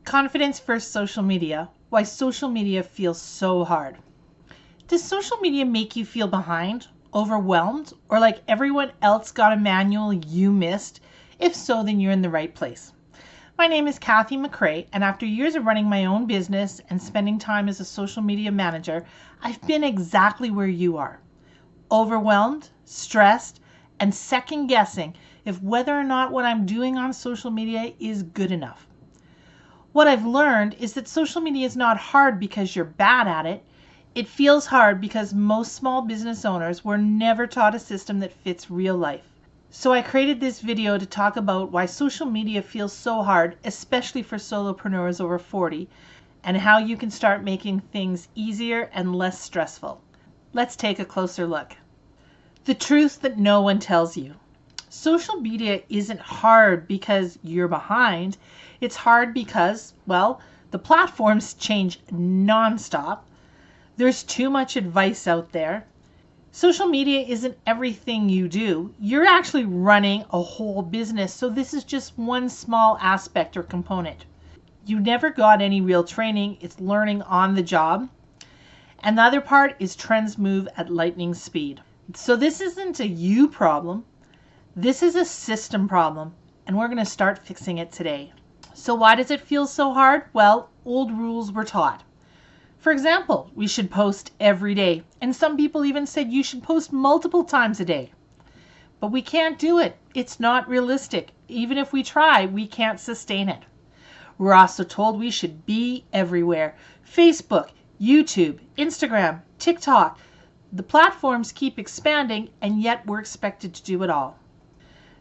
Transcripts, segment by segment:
Confidence first social media. Why social media feels so hard. Does social media make you feel behind, overwhelmed, or like everyone else got a manual you missed? If so, then you're in the right place. My name is Cathy MacRae, and after years of running my own business and spending time as a social media manager, I've been exactly where you are. Overwhelmed, stressed, and second guessing if whether or not what I'm doing on social media is good enough. What I've learned is that social media is not hard because you're bad at it. It feels hard because most small business owners were never taught a system that fits real life. So I created this video to talk about why social media feels so hard, especially for solopreneurs over 40, and how you can start making things easier and less stressful. Let's take a closer look. The truth that no one tells you. Social media isn't hard because you're behind. It's hard because, well, the platforms change nonstop. There's too much advice out there. Social media isn't everything you do. You're actually running a whole business, so this is just one small aspect or component. You never got any real training. It's learning on the job. And the other part is trends move at lightning speed. So this isn't a you problem. This is a system problem, and we're going to start fixing it today. So why does it feel so hard? Well, old rules were taught. For example, we should post every day, and some people even said you should post multiple times a day. But we can't do it. It's not realistic. Even if we try, we can't sustain it. We're also told we should be everywhere. Facebook, YouTube, Instagram, TikTok. The platforms keep expanding, and yet we're expected to do it all.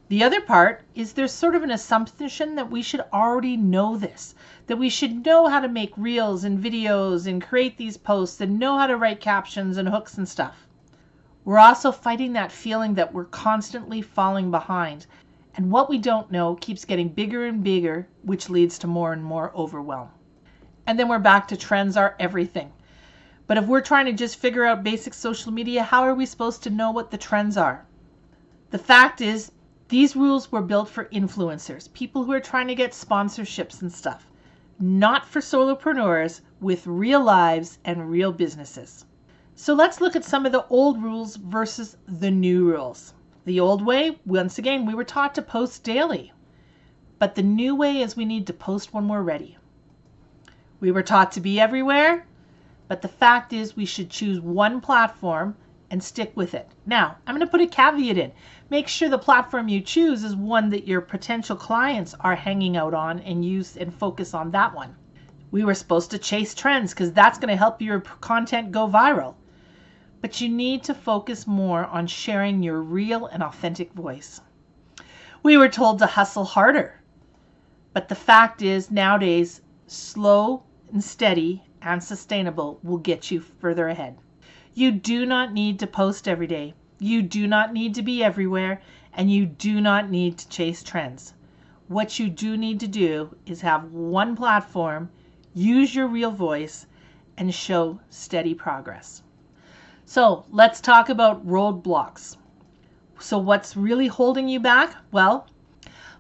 The other part is there's sort of an assumption that we should already know this, that we should know how to make reels and videos and create these posts and know how to write captions and hooks and stuff. We're also fighting that feeling that we're constantly falling behind, and what we don't know keeps getting bigger and bigger, which leads to more and more overwhelm. And then we're back to trends are everything. But if we're trying to just figure out basic social media, how are we supposed to know what the trends are? The fact is, these rules were built for influencers, people who are trying to get sponsorships and stuff, not for solopreneurs with real lives and real businesses. So let's look at some of the old rules versus the new rules. The old way, once again, we were taught to post daily. But the new way is we need to post when we're ready. We were taught to be everywhere, but the fact is we should choose one platform and stick with it. Now, I'm going to put a caveat in. Make sure the platform you choose is one that your potential clients are hanging out on and use and focus on that one. We were supposed to chase trends because that's going to help your content go viral. But you need to focus more on sharing your real and authentic voice. We were told to hustle harder. But the fact is nowadays, slow and steady and sustainable will get you further ahead. You do not need to post every day. You do not need to be everywhere, and you do not need to chase trends. What you do need to do is have one platform, use your real voice, and show steady progress. So let's talk about roadblocks. So what's really holding you back? Well,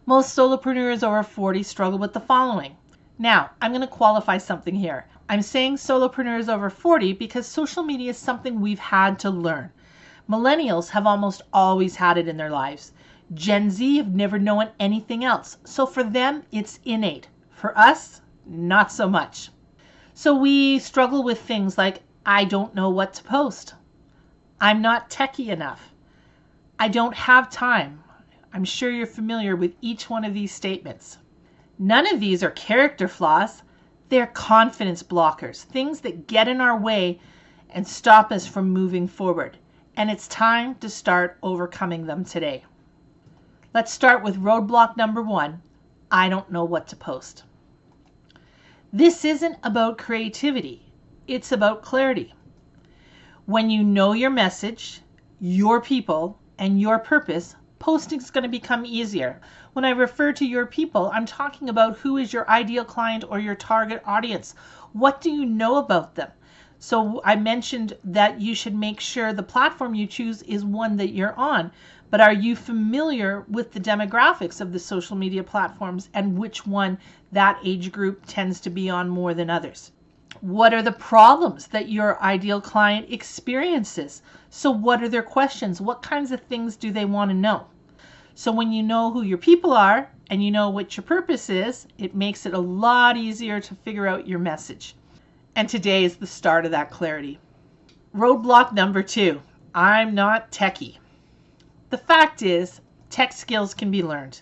most solopreneurs over 40 struggle with the following. Now, I'm going to qualify something here. I'm saying solopreneurs over 40 because social media is something we've had to learn. Millennials have almost always had it in their lives. Gen Z have never known anything else. So for them, it's innate. For us, not so much. So we struggle with things like, I don't know what to post. I'm not techie enough. I don't have time. I'm sure you're familiar with each one of these statements. None of these are character flaws. They're confidence blockers, things that get in our way and stop us from moving forward. And it's time to start overcoming them today. Let's start with roadblock number 1. I don't know what to post. This isn't about creativity. It's about clarity. When you know your message, your people, and your purpose, posting is going to become easier. When I refer to your people, I'm talking about who is your ideal client or your target audience. What do you know about them? So I mentioned that you should make sure the platform you choose is one that you're on. But are you familiar with the demographics of the social media platforms and which one that age group tends to be on more than others? What are the problems that your ideal client experiences? So what are their questions? What kinds of things do they want to know? So when you know who your people are and you know what your purpose is, it makes it a lot easier to figure out your message. And today is the start of that clarity. Roadblock number 2, I'm not techie. The fact is, tech skills can be learned,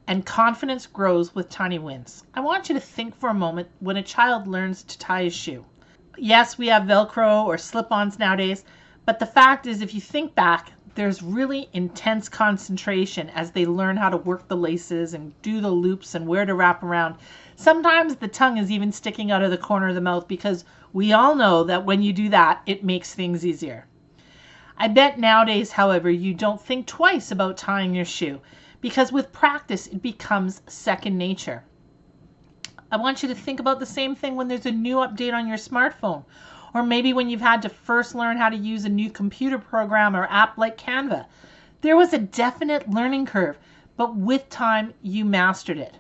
and confidence grows with tiny wins. I want you to think for a moment when a child learns to tie his shoe. Yes, we have Velcro or slip-ons nowadays, but the fact is, if you think back, there's really intense concentration as they learn how to work the laces and do the loops and where to wrap around. Sometimes the tongue is even sticking out of the corner of the mouth because we all know that when you do that, it makes things easier. I bet nowadays, however, you don't think twice about tying your shoe because with practice, it becomes second nature. I want you to think about the same thing when there's a new update on your smartphone, or maybe when you've had to first learn how to use a new computer program or app like Canva. There was a definite learning curve, but with time, you mastered it.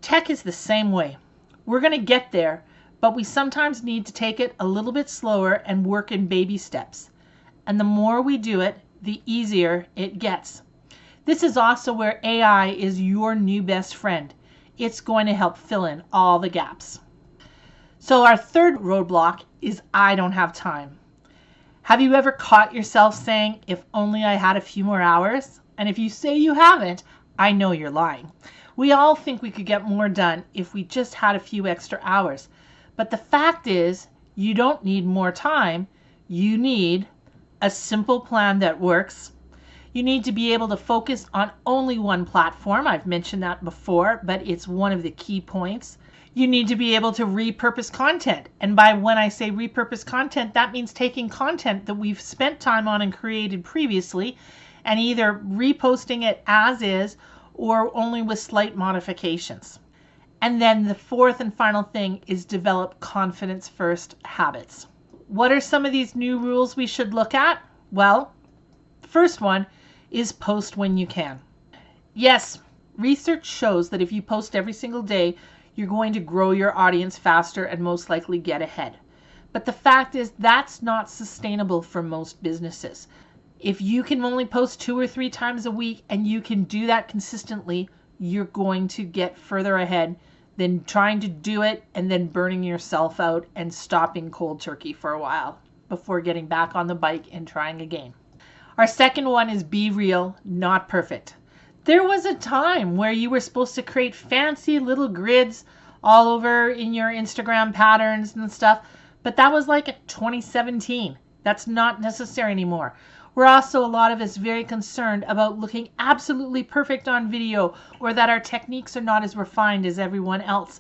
Tech is the same way. We're going to get there, but we sometimes need to take it a little bit slower and work in baby steps. And the more we do it, the easier it gets. This is also where AI is your new best friend. It's going to help fill in all the gaps. So our third roadblock is I don't have time. Have you ever caught yourself saying, if only I had a few more hours? And if you say you haven't, I know you're lying. We all think we could get more done if we just had a few extra hours. But the fact is, you don't need more time. You need a simple plan that works. You need to be able to focus on only one platform. I've mentioned that before, but it's one of the key points. You need to be able to repurpose content. And by when I say repurpose content, that means taking content that we've spent time on and created previously and either reposting it as is or only with slight modifications. And then the fourth and final thing is develop confidence-first habits. What are some of these new rules we should look at? Well, the first one is post when you can. Yes, research shows that if you post every single day, you're going to grow your audience faster and most likely get ahead. But the fact is that's not sustainable for most businesses. If you can only post 2 or 3 times a week and you can do that consistently, you're going to get further ahead than trying to do it and then burning yourself out and stopping cold turkey for a while before getting back on the bike and trying again. Our second one is be real, not perfect. There was a time where you were supposed to create fancy little grids all over in your Instagram patterns and stuff, but that was like 2017. That's not necessary anymore. We're also, a lot of us, very concerned about looking absolutely perfect on video or that our techniques are not as refined as everyone else.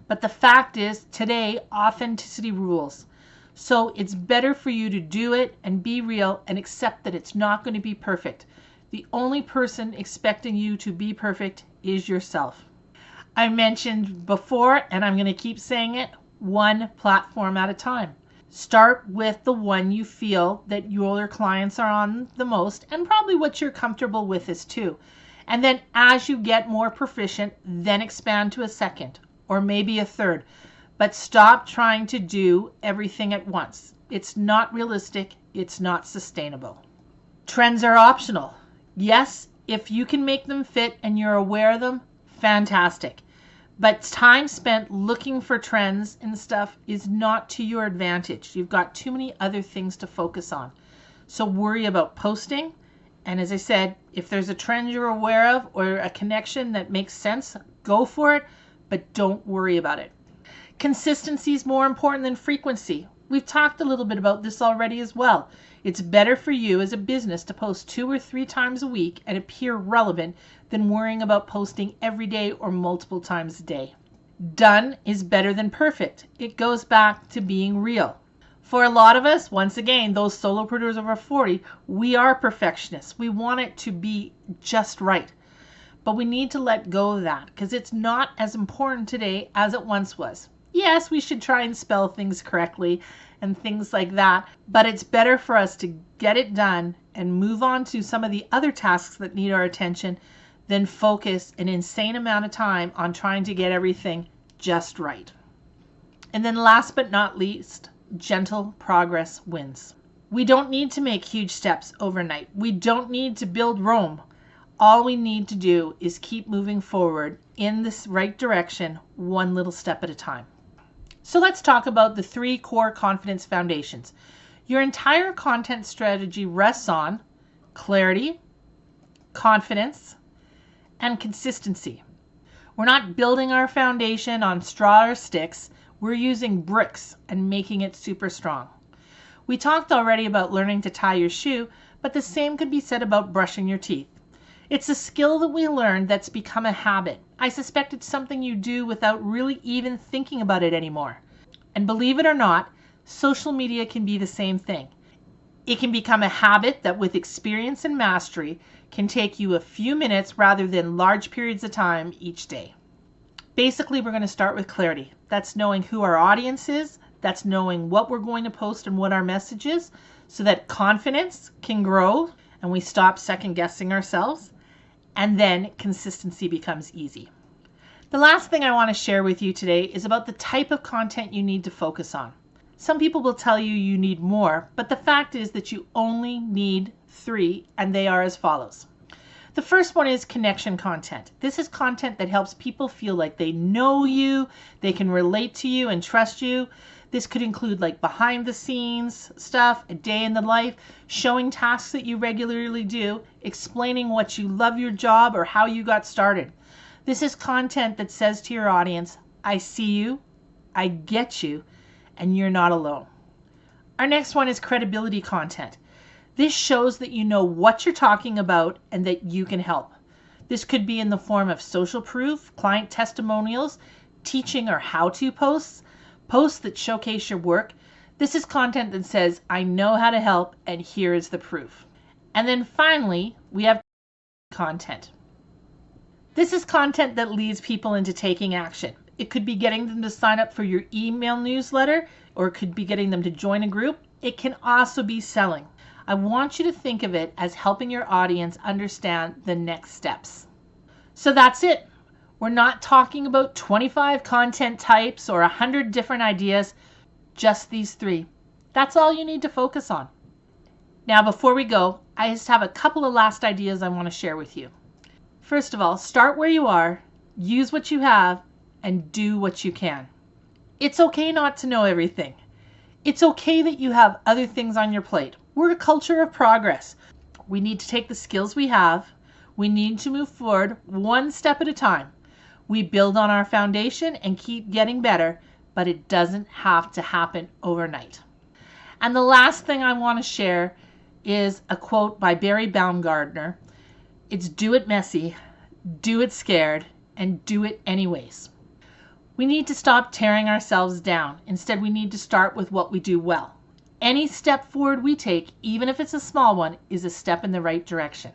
But the fact is, today, authenticity rules. So it's better for you to do it and be real and accept that it's not going to be perfect. The only person expecting you to be perfect is yourself. I mentioned before, and I'm going to keep saying it, one platform at a time. Start with the one you feel that your clients are on the most and probably what you're comfortable with is too. And then as you get more proficient, then expand to a second or maybe a third. But stop trying to do everything at once. It's not realistic. It's not sustainable. Trends are optional. Yes, if you can make them fit and you're aware of them, fantastic. But time spent looking for trends and stuff is not to your advantage. You've got too many other things to focus on. So worry about posting. And as I said, if there's a trend you're aware of or a connection that makes sense, go for it, but don't worry about it. Consistency is more important than frequency. We've talked a little bit about this already as well. It's better for you as a business to post 2 or 3 times a week and appear relevant than worrying about posting every day or multiple times a day. Done is better than perfect. It goes back to being real. For a lot of us, once again, those solopreneurs over 40, we are perfectionists. We want it to be just right. But we need to let go of that because it's not as important today as it once was. Yes, we should try and spell things correctly and things like that, but it's better for us to get it done and move on to some of the other tasks that need our attention than focus an insane amount of time on trying to get everything just right. And then last but not least, gentle progress wins. We don't need to make huge steps overnight. We don't need to build Rome. All we need to do is keep moving forward in this right direction, one little step at a time. So let's talk about the 3 core confidence foundations. Your entire content strategy rests on clarity, confidence, and consistency. We're not building our foundation on straw or sticks. We're using bricks and making it super strong. We talked already about learning to tie your shoe, but the same could be said about brushing your teeth. It's a skill that we learned that's become a habit. I suspect it's something you do without really even thinking about it anymore. And believe it or not, social media can be the same thing. It can become a habit that with experience and mastery can take you a few minutes rather than large periods of time each day. Basically, we're going to start with clarity. That's knowing who our audience is. That's knowing what we're going to post and what our message is so that confidence can grow and we stop second guessing ourselves. And then consistency becomes easy. The last thing I want to share with you today is about the type of content you need to focus on. Some people will tell you you need more, but the fact is that you only need 3, and they are as follows. The first one is connection content. This is content that helps people feel like they know you, they can relate to you and trust you. This could include like behind the scenes stuff, a day in the life, showing tasks that you regularly do, explaining what you love your job or how you got started. This is content that says to your audience, I see you, I get you, and you're not alone. Our next one is credibility content. This shows that you know what you're talking about and that you can help. This could be in the form of social proof, client testimonials, teaching or how-to posts, posts that showcase your work. This is content that says, I know how to help and here is the proof. And then finally, we have content. This is content that leads people into taking action. It could be getting them to sign up for your email newsletter, or it could be getting them to join a group. It can also be selling. I want you to think of it as helping your audience understand the next steps. So that's it. We're not talking about 25 content types or 100 different ideas, just these 3. That's all you need to focus on. Now, before we go, I just have a couple of last ideas I want to share with you. First of all, start where you are, use what you have, and do what you can. It's okay not to know everything. It's okay that you have other things on your plate. We're a culture of progress. We need to take the skills we have. We need to move forward one step at a time. We build on our foundation and keep getting better, but it doesn't have to happen overnight. And the last thing I want to share is a quote by Barry Baumgartner. It's do it messy, do it scared, and do it anyways. We need to stop tearing ourselves down. Instead, we need to start with what we do well. Any step forward we take, even if it's a small one, is a step in the right direction.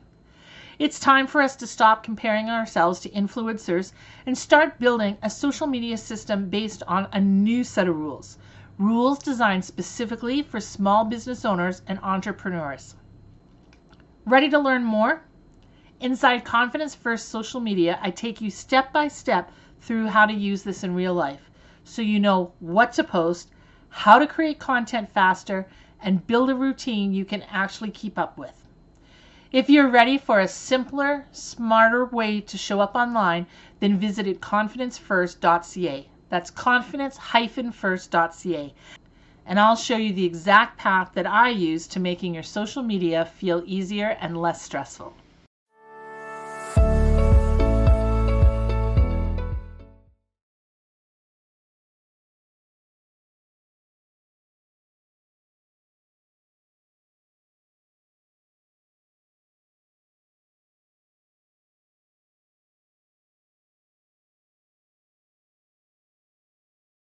It's time for us to stop comparing ourselves to influencers and start building a social media system based on a new set of rules. Rules designed specifically for small business owners and entrepreneurs. Ready to learn more? Inside Confidence First Social Media, I take you step by step through how to use this in real life so you know what to post, how to create content faster, and build a routine you can actually keep up with. If you're ready for a simpler, smarter way to show up online, then visit Confidence-First.ca. That's Confidence-First.ca. And I'll show you the exact path that I use to making your social media feel easier and less stressful.